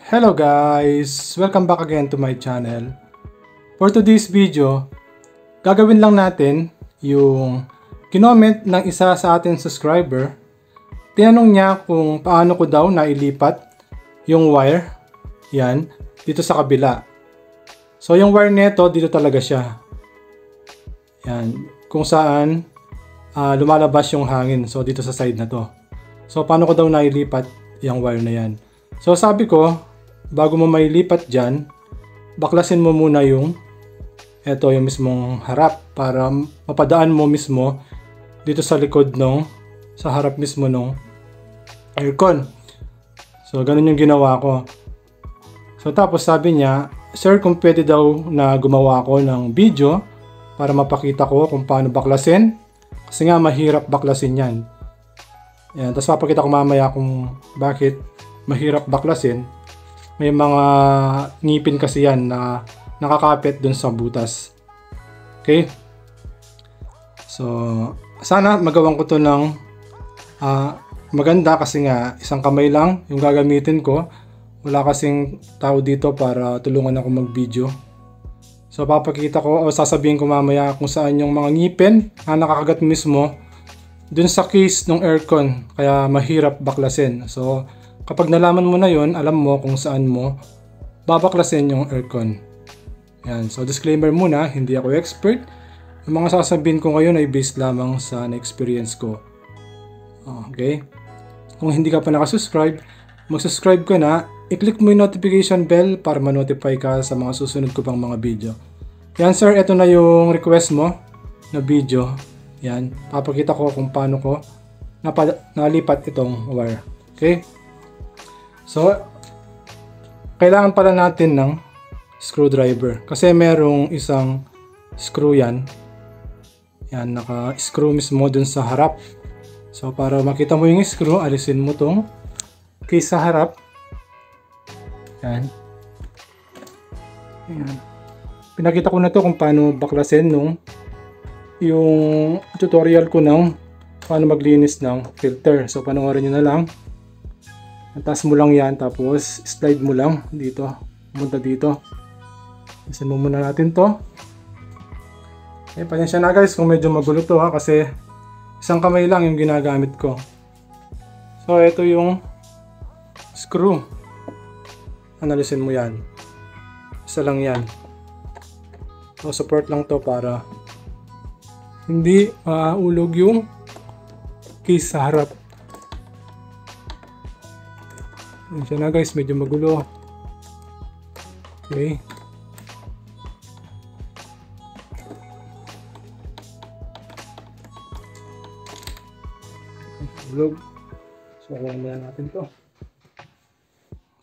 Hello guys! Welcome back again to my channel. For today's video, gagawin lang natin yung kinoment ng isa sa ating subscriber. Tinanong niya kung paano ko daw nailipat yung wire, yan, dito sa kabila. So yung wire neto, dito talaga siya. Yan, kung saan lumalabas yung hangin. So dito sa side na to. So paano ko daw nailipat yung wire na yan? So sabi ko, bago mo mailipat dyan, baklasin mo muna yung mismong harap para mapadaan mo mismo dito sa likod sa harap mismo nung aircon. So ganun yung ginawa ko. So tapos sabi niya, sir, kung pwede daw na gumawa ko ng video para mapakita ko kung paano baklasin, kasi nga mahirap baklasin yan. Yan, tapos papakita ko mamaya kung bakit mahirap baklasin. May mga ngipin kasi yan na nakakapit dun sa butas. Okay? So, sana magawan ko to ng maganda kasi nga isang kamay lang yung gagamitin ko. Wala kasing tao dito para tulungan ako mag-video. So, papakita ko o sasabihin ko mamaya kung saan yung mga ngipin na nakakagat mismo dun sa case ng aircon. Kaya mahirap baklasin. So, kapag nalaman mo na yon, alam mo kung saan mo babaklasin yung aircon. Yan. So disclaimer muna, hindi ako expert. Yung mga sasabihin ko ngayon ay based lamang sa na-experience ko. Okay? Kung hindi ka pa nakasubscribe, mag-subscribe ka na. I-click mo yung notification bell para ma-notify ka sa mga susunod ko pang mga video. Yan sir, ito na yung request mo na video. Yan. Papakita ko kung paano ko nalipat itong wire. Okay? So, kailangan pala natin ng screwdriver. Kasi merong isang screw yan. Yan, naka-screw mismo dun sa harap. So, para makita mo yung screw, alisin mo tong case sa harap. Yan. Yan. Pinakita ko na to kung paano baklasin yung tutorial ko ng paano maglinis ng filter. So, panoorin nyo na lang. Taas mo lang yan, tapos slide mo lang dito, pumunta dito. Isin mo muna natin to. Pasensya na guys kung medyo magulo to kasi isang kamay lang yung ginagamit ko. So ito yung screw. Analisin mo yan. Isa lang yan. So support lang to para hindi maulog yung case sa harap. Yan na guys, medyo magulo. Okay. Bulog. So, alam na natin to.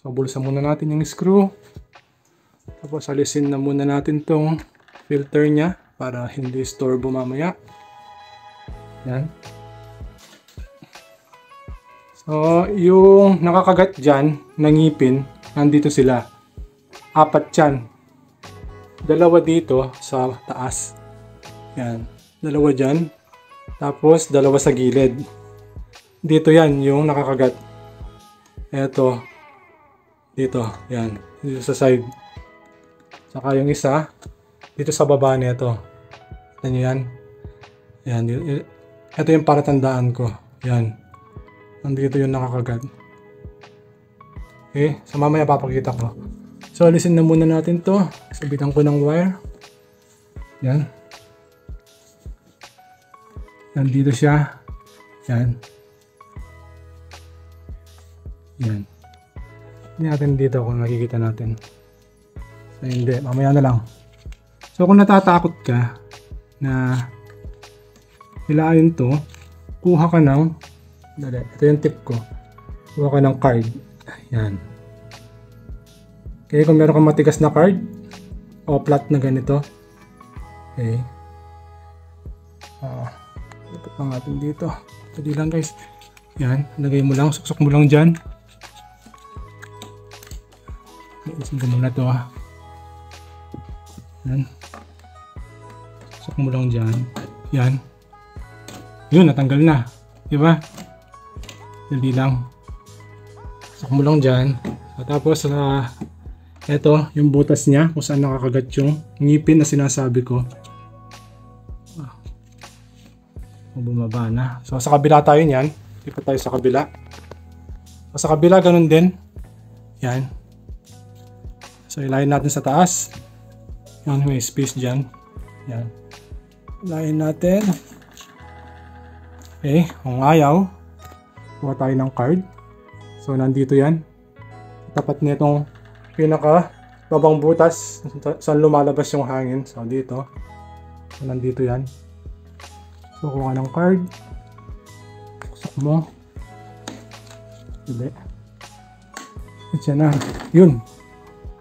So, bulsan muna natin yung screw. Tapos, alisin na muna natin tong filter nya para hindi istorbo mamaya. Yan. So, yung nakakagat dyan na ngipin, nandito sila. 4 yan. 2 dito sa taas. Yan. 2 dyan. Tapos, 2 sa gilid. Dito yan yung nakakagat. Eto. Dito. Yan. Dito sa side. Saka yung isa, dito sa baba nito. Ito nyo yan. Yan. Ito yung palatandaan ko. Yan. Nandito yung nakakagat. Okay, so mamaya papakita ko. So alisin na muna natin to. Sabitan ko ng wire. Yan. Nandito siya. Yan. Yan. Hindi natin dito kung nakikita natin. So hindi, mamaya na lang. So kung natatakot ka na hilain to, kuha ka ng ito yung tip ko. Kuha ka ng card. Yan. Okay, kung meron kang matigas na card o flat na ganito. Okay. Ipot lang natin dito. Pwede lang guys. Yan. Lagay mo lang. Suksok mo lang dyan. Isin ko muna ito Yan. Suksok mo lang dyan. Yan. Yun, natanggal na. Diba? Dali lang. Sak mo lang dyan. Tapos ito yung butas niya kung saan nakakagat yung ngipin na sinasabi ko. Bumaba na. So sa kabila tayo niyan. Lipat tayo sa kabila. So, sa kabila ganun din. Yan. So ilayin natin sa taas. Yan, may space dyan. Yan. Ilayin natin. Okay, kung ayaw, kuha tayo ng card. So nandito yan. Tapat nitong pinaka babang butas saan lumalabas yung hangin. So dito. So nandito yan. So kuha ng card. Kusok mo. Hindi. Yan na. Yun.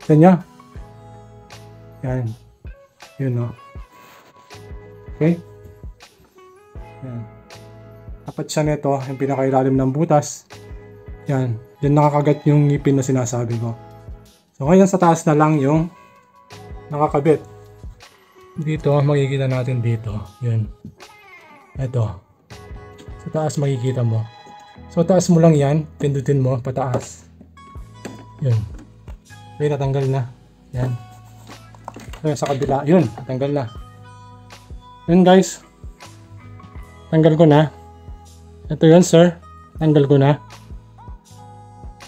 Yan niya. Yan. Yun o. Okay. Yan. Tapat siya nito. Yung pinakailalim ng butas. Yan. Yan nakakagat yung ngipin na sinasabi ko. So ngayon sa taas na lang yung nakakabit. Dito, makikita natin dito. Yun. Ito. Sa taas makikita mo. So taas mo lang yan. Pindutin mo pataas. Yun. Okay, natanggal na. Yan. So sa kabila. Yun. Natanggal na. Yun guys. Tanggal ko na. Ito yun sir. Tanggal ko na.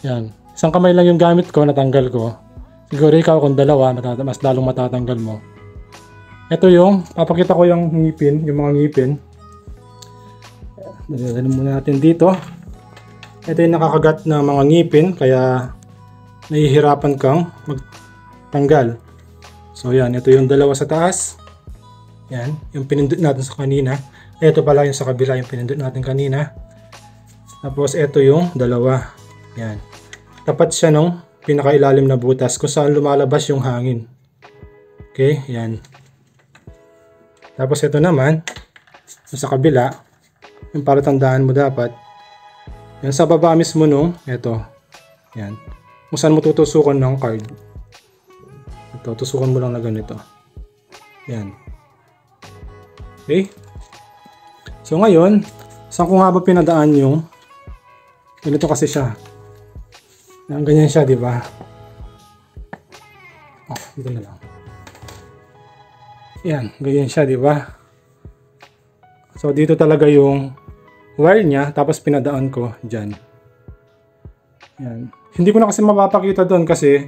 Yan. Isang kamay lang yung gamit ko. Natanggal ko. Siguro ikaw kung dalawa. Mas lalong matatanggal mo. Ito yung. Papakita ko yung ngipin. Yung mga ngipin. Dali muna natin dito. Ito yung nakakagat na mga ngipin. Kaya nahihirapan kang magtanggal. So yan. Ito yung dalawa sa taas. Yan. Yung pinindot natin sa kanina. Ito pala yung sa kabila yung pinindot natin kanina. Tapos ito yung dalawa. Yan. Tapat siya nung pinakailalim na butas kung saan lumalabas yung hangin. Okay. Yan. Tapos ito naman. Sa kabila. Yung para tandaan mo dapat. Yan sa baba mismo nung. Ito. Yan. Kung saan mo tutusukan ng card. Ito. Tusukan mo lang na ganito. Yan. Okay. So ngayon, saan ko nga ba pinadaan yung ganito kasi siya. Yan, ganyan siya, di ba? Oh, dito na lang. Yan, ganyan siya, di ba? So dito talaga yung wire niya, tapos pinadaan ko dyan. Yan. Hindi ko na kasi mapapakita doon kasi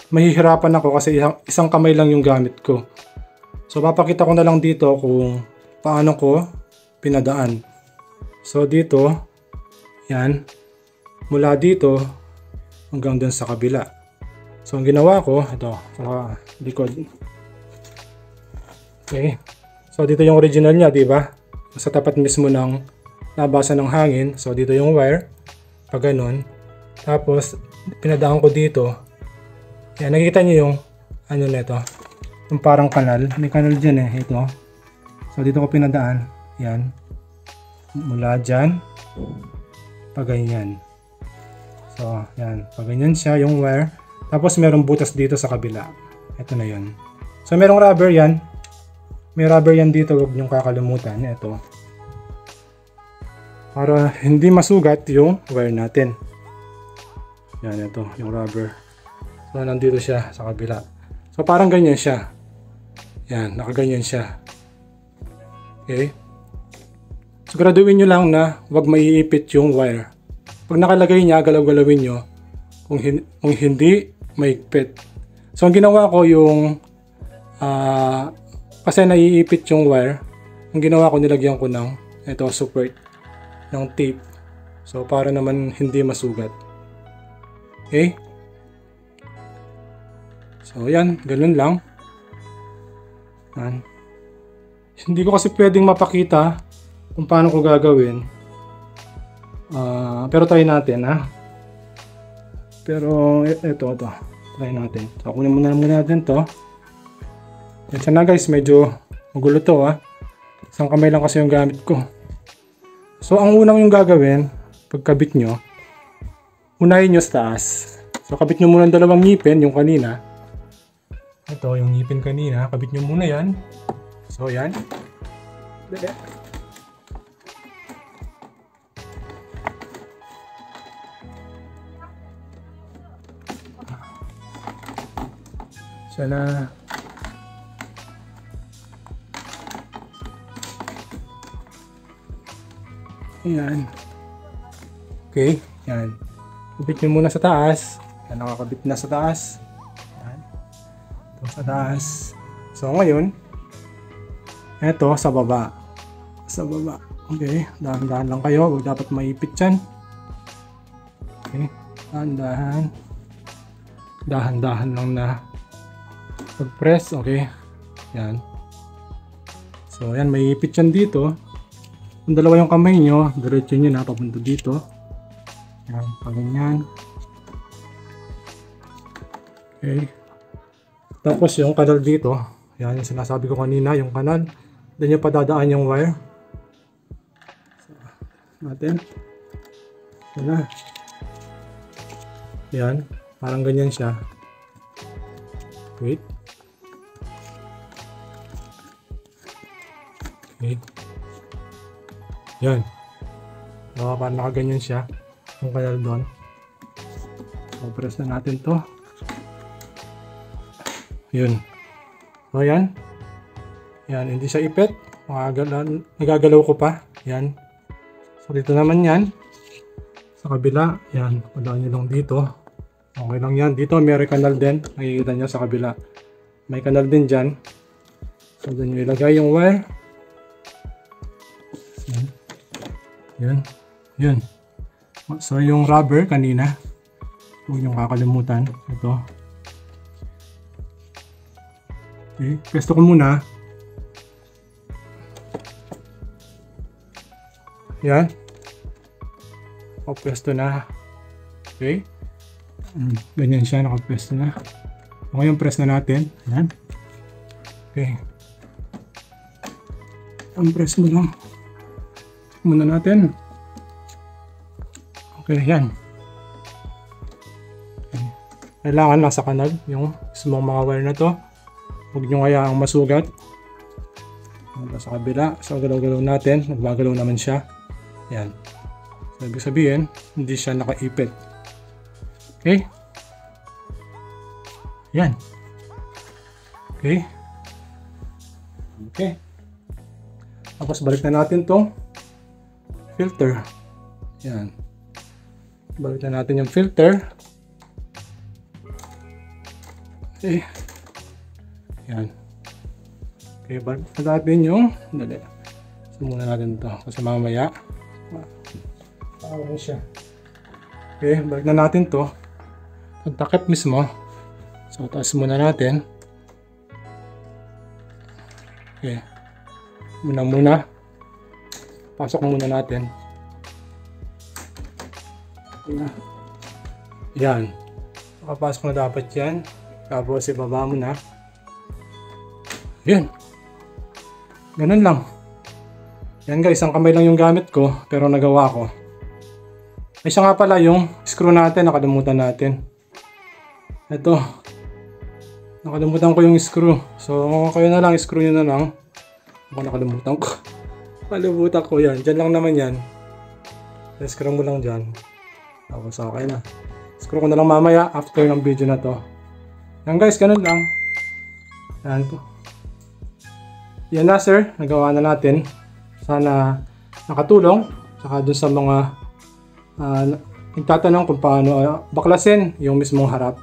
mahihirapan ako kasi isang kamay lang yung gamit ko. So papakita ko na lang dito kung paano ko pinadaan. So dito, yan, mula dito hanggang dun sa kabila. So ang ginawa ko, ito, sa likod. Okay. So dito yung original niya, di ba? Sa tapat mismo ng nabasa ng hangin. So dito yung wire, pag ganun. Tapos pinadaan ko dito. Yan, nakikita niyo yung ano nito. Yung parang kanal. May kanal dyan eh. Ito. So dito ko pinadaan. Yan. Mula dyan. Paganyan. So yan. Paganyan siya yung wire. Tapos merong butas dito sa kabila. Ito na yun. So merong rubber yan. May rubber yan dito. Huwag niyong kakalimutan. Ito. Para hindi masugat yung wire natin. Yan. Ito. Yung rubber. So nandito siya sa kabila. So parang ganyan siya. Yan, nakaganyan siya. Okay? Siguraduhin nyo lang na huwag maiipit yung wire. Pag nakalagay niya, galaw-galawin nyo. Kung hindi, maigpit. So ang ginawa ko yung kasi naiipit yung wire. Ang ginawa ko, nilagyan ko ng ito, support ng tape. So para naman hindi masugat. Okay? So yan, ganun lang. Yan. Hindi ko kasi pwedeng mapakita kung paano ko gagawin. Pero try natin ha. Pero ito. Try natin. So kunin muna natin to. Yan siya na guys, medyo magulo to ha. Isang kamay lang kasi yung gamit ko. So ang unang yung gagawin, pagkabit nyo, unahin nyo sa taas. So kabit nyo muna ang dalawang ngipin, yung kanina. Ito, yung ngipin kanina. Kabit nyo muna yan. So, yan. Dali. Siya na. Ayan. Okay, yan. Kabit nyo muna sa taas. Yan, nakakabit na sa taas. Yan. Ito sa taas. So, ngayon, ito sa baba. Sa baba. Okay, dahan-dahan lang kayo. Huwag dapat maipit yan. Okay, dahan-dahan. Dahan-dahan lang na pag-press. Okay, yan. So, yan, maipit yan dito. Kung dalawa yung kamay nyo, diretso nyo na papunta dito. Yan, paganyan. Okay. Tapos yung kanal dito, yan yung sinasabi ko kanina, yung kanal. Doon yung padadaan yung wire. So, natin. Yan na. Yan, parang ganyan siya. Wait. Okay. Yan. Parang nakaganyan siya. Yung kanal doon. So, press na natin to. Yun. So, yan. Yan, hindi siya ipit. Nagagalaw ko pa. Yan. So, dito naman yan. Sa kabila. Yan. Padaan nyo lang dito. Okay lang yan. Dito may kanal din. Nakikita nyo sa kabila. May kanal din dyan. So, doon nyo ilagay yung wire. Yan. Yan. Yun. So, yung rubber kanina. Huwag niyong kakalimutan. Ito. Okay. Pwesto ko muna. Yan. O, pwesto na. Okay. Ganyan siya. Nakapwesto na. O, ngayon press na natin. Yan. Okay. Ang press mo lang. Muna natin. Okay, yan. Okay. Kailangan nasa kanal yung small mga wire na to. Huwag nyo hayaang masugat. Sa kabila. So, galaw-galaw natin. Nagbagalaw naman siya. Yan. So, ibig sabihin, hindi siya nakaipit. Okay. Yan. Okay. Okay. Tapos, balik na natin tong filter. Yan. Balik na natin yung filter. Okay. Yan. Okay, balik na natin yung dali. So, muna natin ito. Kasi mamaya paano siya. Okay, balik na natin to. Pagtakip mismo. So, taas muna natin. Okay. Muna. Pasok muna natin. Yan. Makapasok na dapat yan. Tapos ibaba mo na. Yan. Ganun lang. Yan guys, isang kamay lang yung gamit ko. Pero nagawa ko. Ay siya nga pala yung screw natin. Nakalimutan natin. Ito. Nakalimutan ko yung screw. So kayo na lang. Screw nyo na lang. Ako nakalimutan ko. Kalimutan ko yan. Diyan lang naman yan. Screw mo lang dyan. Tapos okay na. Screw ko na lang mamaya after ng video na to. Yan guys, ganun lang. Yan po. Yan na sir. Nagawa na natin. Sana nakatulong. Saka dun sa mga nagtatanong kung paano baklasin yung mismong harap.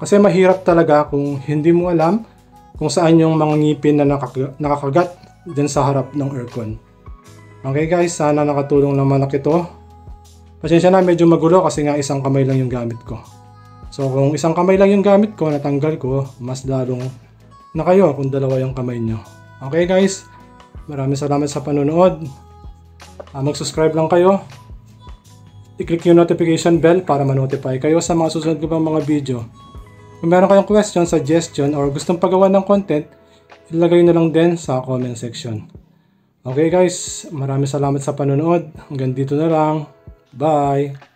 Kasi mahirap talaga kung hindi mo alam kung saan yung mga ngipin na nakakagat dyan sa harap ng aircon. Okay guys, sana nakatulong naman ito. Pasensya na, medyo magulo kasi nga isang kamay lang yung gamit ko. So kung isang kamay lang yung gamit ko, natanggal ko, mas lalong na kayo kung dalawa yung kamay nyo. Okay guys, maraming salamat sa panonood. Mag-subscribe lang kayo. I-click yung notification bell para ma-notify kayo sa mga susunod ko pang mga video. Kung meron kayong question, suggestion, or gustong pagawa ng content, ilagay na lang din sa comment section. Okay guys, maraming salamat sa panonood. Hanggang dito na lang. Bye!